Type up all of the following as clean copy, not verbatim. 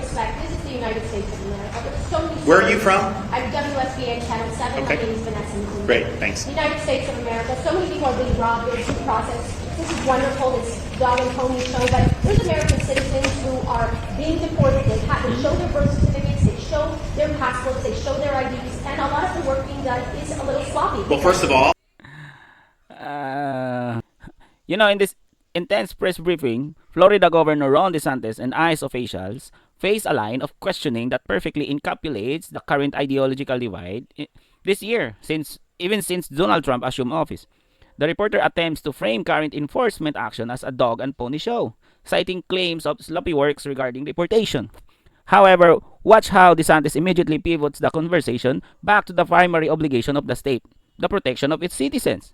respect, this is the United States of America. There's so many Where are you from? I'm WSBN Channel 7. Okay. My name is Vanessa McCool. Great, thanks. The United States of America. So many people are being robbed. There's due process. This is wonderful. This dog and pony show. But there's American citizens who are being deported. They show their birth certificates. They show their passports. They show their IDs. And a lot of the work being done is a little sloppy. Well, first of all, in this intense press briefing, Florida Governor Ron DeSantis and ICE officials face a line of questioning that perfectly encapsulates the current ideological divide this year, since Donald Trump assumed office. The reporter attempts to frame current enforcement action as a dog and pony show, citing claims of sloppy works regarding deportation. However, watch how DeSantis immediately pivots the conversation back to the primary obligation of the state, the protection of its citizens.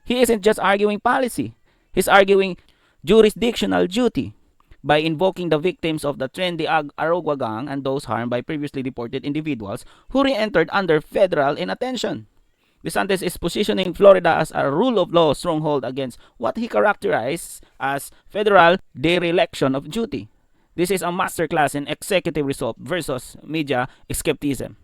He isn't just arguing policy, he's arguing jurisdictional duty by invoking the victims of the Tren de Aragua gang and those harmed by previously deported individuals who re-entered under federal inattention. DeSantis is positioning Florida as a rule of law stronghold against what he characterized as federal dereliction of duty. This is a masterclass in executive resolve versus media skepticism.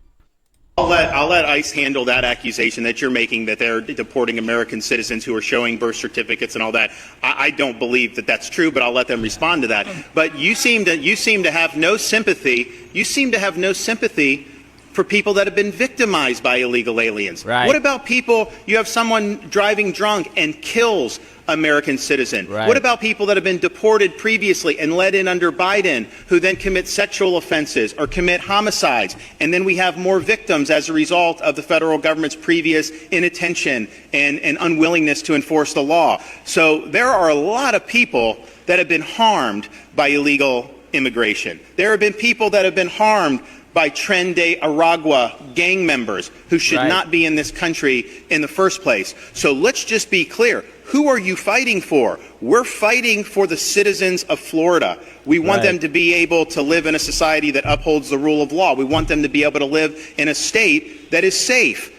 I'll let ICE handle that accusation that you're making, that they're deporting American citizens who are showing birth certificates and all that. I don't believe that that's true, but I'll let them respond to that. But you seem to have no sympathy. You seem to have no sympathy for people that have been victimized by illegal aliens. Right. What about people, you have someone driving drunk and kills American citizen? Right. What about people that have been deported previously and let in under Biden, who then commit sexual offenses or commit homicides? And then we have more victims as a result of the federal government's previous inattention and unwillingness to enforce the law. So there are a lot of people that have been harmed by illegal immigration. There have been people that have been harmed by Tren de Aragua gang members who should Right. not be in this country in the first place. So let's just be clear. Who are you fighting for? We're fighting for the citizens of Florida. We want Right. them to be able to live in a society that upholds the rule of law. We want them to be able to live in a state that is safe.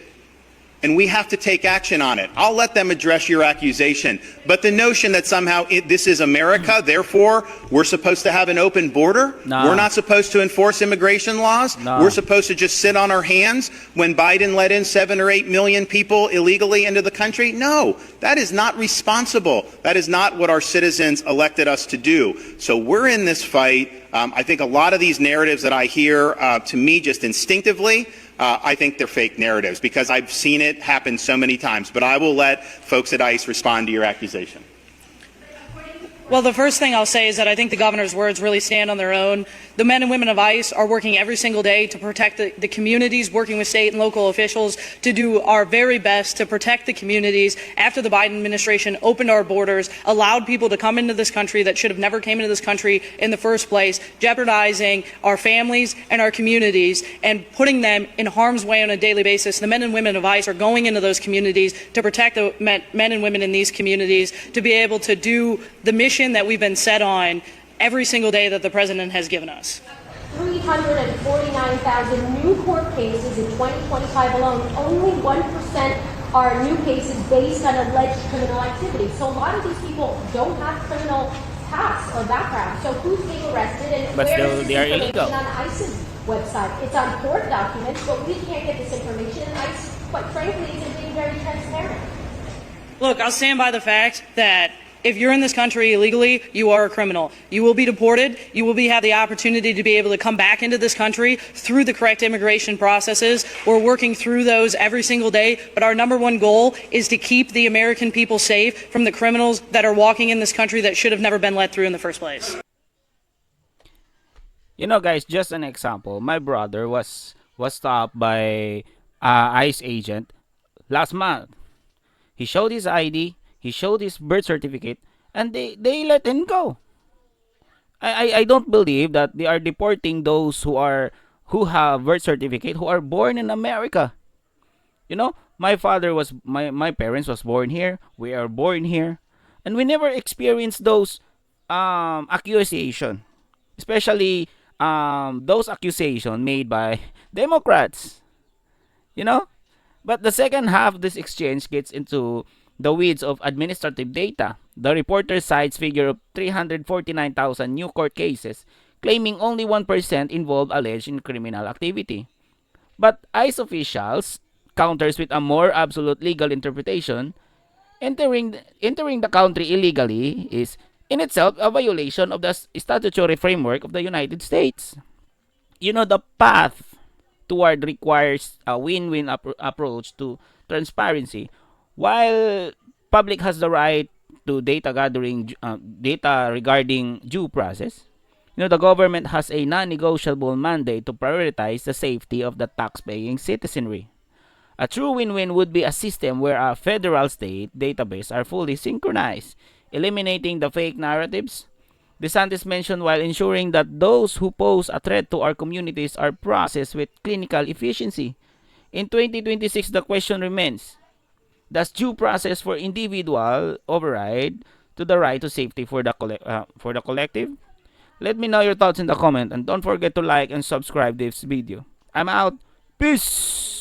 And we have to take action on it. I'll let them address your accusation. But the notion that somehow this is America, therefore we're supposed to have an open border, No. we're not supposed to enforce immigration laws, No. we're supposed to just sit on our hands when Biden let in 7 or 8 million people illegally into the country? No, that is not responsible. That is not what our citizens elected us to do. So we're in this fight. I think a lot of these narratives that I hear, to me, just instinctively, I think they're fake narratives because I've seen it happen so many times. But I will let folks at ICE respond to your accusation. Well, the first thing I'll say is that I think the governor's words really stand on their own. The men and women of ICE are working every single day to protect the communities, working with state and local officials to do our very best to protect the communities after the Biden administration opened our borders, allowed people to come into this country that should have never came into this country in the first place, jeopardizing our families and our communities and putting them in harm's way on a daily basis. The men and women of ICE are going into those communities to protect the men and women in these communities, to be able to do the mission that we've been set on every single day that the president has given us. 349,000 new court cases in 2025 alone. Only 1% are new cases based on alleged criminal activity. So a lot of these people don't have criminal past or background. So who's being arrested and But where still, is this they are information illegal. on ICE's website? It's on court documents, but we can't get this information. And ICE, quite frankly, isn't being very transparent. Look, I'll stand by the fact that if you're in this country illegally, you are a criminal. You will be deported. You will have the opportunity to be able to come back into this country through the correct immigration processes. We're working through those every single day. But our number one goal is to keep the American people safe from the criminals that are walking in this country that should have never been let through in the first place. You know, guys, just an example. My brother was stopped by ICE agent last month. He showed his ID. He showed his birth certificate, and they let him go. I don't believe that they are deporting those who have birth certificate who are born in America. You know, my parents was born here. We are born here, and we never experienced those accusation, especially those accusations made by Democrats. You know, but the second half of this exchange gets into the weeds of administrative data. The reporter cites figure of 349,000 new court cases, claiming only 1% involved alleged in criminal activity. But ICE officials counters with a more absolute legal interpretation. Entering the country illegally is in itself a violation of the statutory framework of the United States. The path toward requires a win-win approach to transparency. While public has the right to data gathering, data regarding due process, the government has a non-negotiable mandate to prioritize the safety of the tax-paying citizenry. A true win-win would be a system where a federal state database are fully synchronized, eliminating the fake narratives DeSantis mentioned, while ensuring that those who pose a threat to our communities are processed with clinical efficiency. In 2026, the question remains, does due process for individual override to the right to safety for the collective? Let me know your thoughts in the comment, and don't forget to like and subscribe this video. I'm out. Peace!